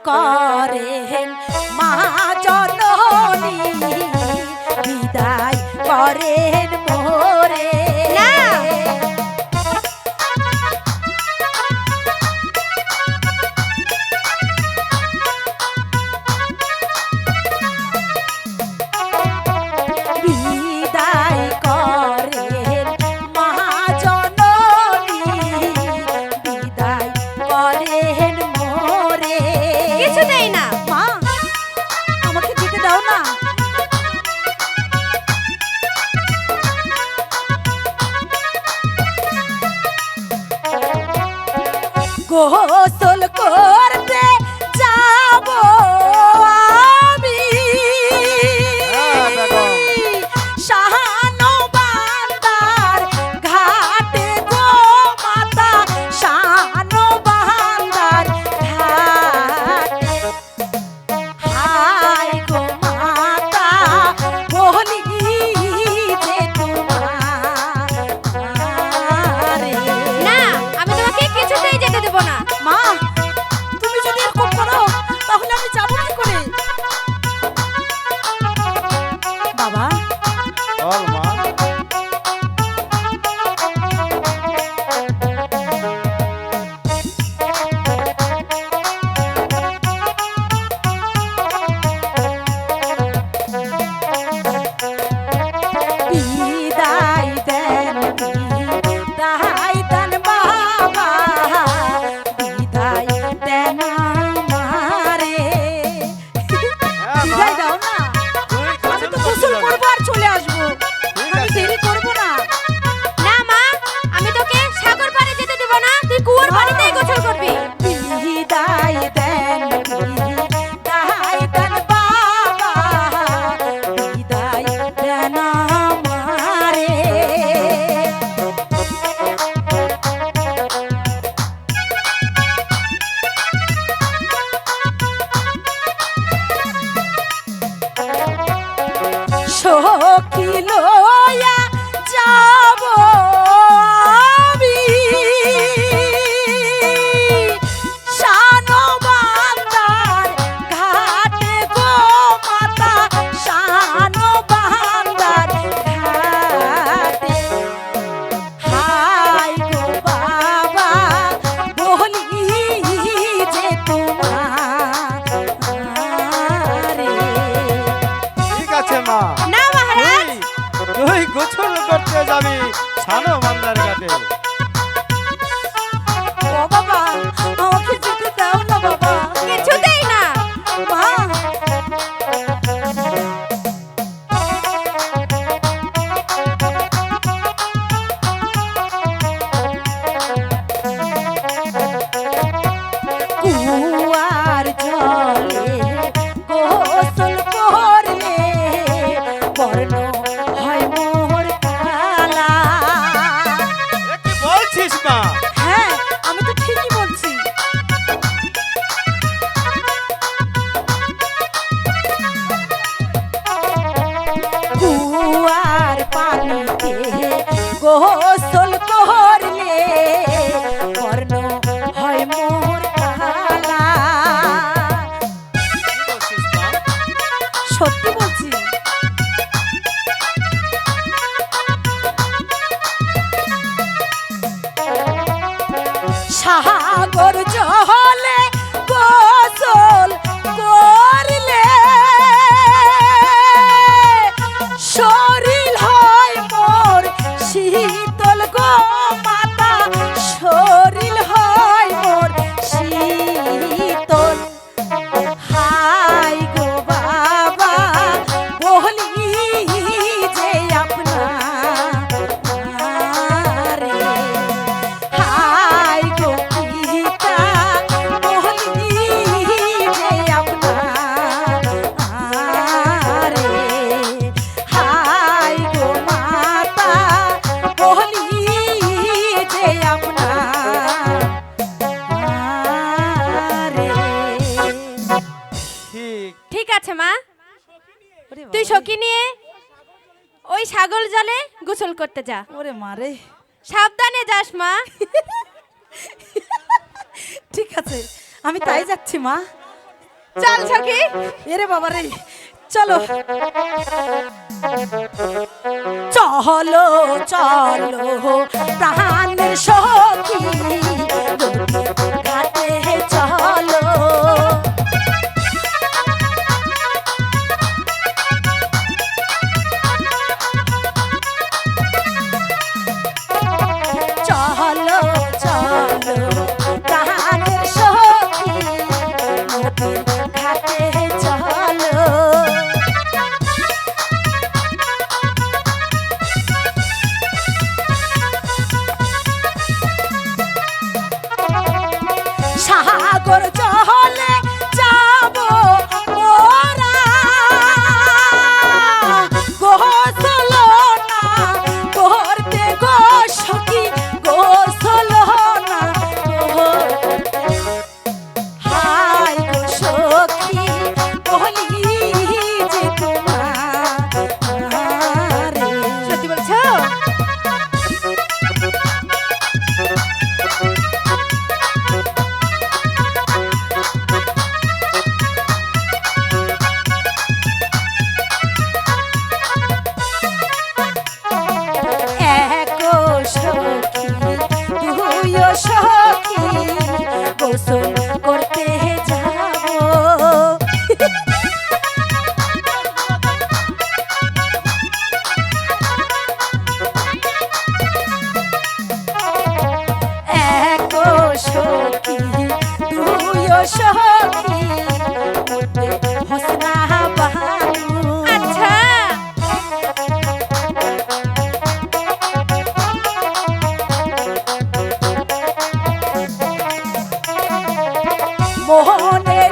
করেন মা জননী, বিদায় করেন মোরে। না বিদায় করেন মা জননী, বিদায় করেন মোরে। কিছু দেই না। মা আমাকে যেতে দাও না। গোসল করতে যাব আমি শাহানো বান্দার ঘাটে গো মাতা, শাহানো বান্দার ঘাটে। হায় গো মাতা বলি যে তোমারে। না আমি তোমাকে কিছুতেই যেতে দেব না। মা তুমি যদি এরকম করো তাহলে আমি যাবো কি করে? বাবা বল মা। বিদায় দেন, বিদায় দেন বাবা, বিদায় দেন আমারে। হ্যাঁ মা, বিদায় দাও না। তুই আমি গোসল তো করতে গোসল যাবি। করবো আর চলে আসবো। ঠিক আমি আছে। দেরি করবো না। না মা আমি তোকে সাগর পাড়ে যেতে দেব না, তুই কুয়োর পানিতেই গোসল করবি। বিদায় দেন, বিদায় দেন বাবা, বিদায় দেন আমারে। সখী লইয়া যাব আমি শানো বান্দার ঘাটে গো মাতা, শানো বান্দার ঘাটে। হায় গো বাবা বলি যে তোমারে। ঠিক আছে মা, না মহারাজ তুই গোসল করতে যাবি শানো বান্দার ঘাটে। ও বাবা আমাকে যেতে দাও না বাবা। কিছুতেই না। মা কুয়ার জলে গোসল করলে বর্ণ হয় মোর কালা। এ কি বলছিস মা? হ্যাঁ আমি তো ঠিকই বলছি। কুয়ার পানিতে গোসল করলে বর্ণ হয় মোর কালা। কি বলছিস মা? সত্যি বলছি। সাগর জলে গোসল করলে শরীর হয় মোর শীতল গো মাতা, শরীর হয় মোর শীতল। হায় গো বাবা বলি যে আপনারে। হায় গো পিতা বলি যে আপনারে। হায় গো মাতা বলি যে আপনারে। ঠিক। ঠিক আছে মা, ওরে তুই বাবা। সখী নিয়ে ওই সাগর জলে গোসল করতে যা। ওরে মারে। সাবধানে যাস মা। ঠিক আছে আমি তাই যাচ্ছি মা। চল সখী। এরে বাবা রে, চলো চলো চলো প্রাণের সখী, নদীর ঘাটে চলো। চলো চলো প্রাণের সখী, নদীর ঘাটে চলো। সাগর জলে যাব মোরা, গোসল না করতে গো সখী, গোসল না করতে। হাই গো সখী বলি যে তোমারে। সত্যি বলছো? এক সখী দুই সখী গোসল করতে যাব। এক সখী দুই সখী হোসনা বানু। আচ্ছা। মোহনের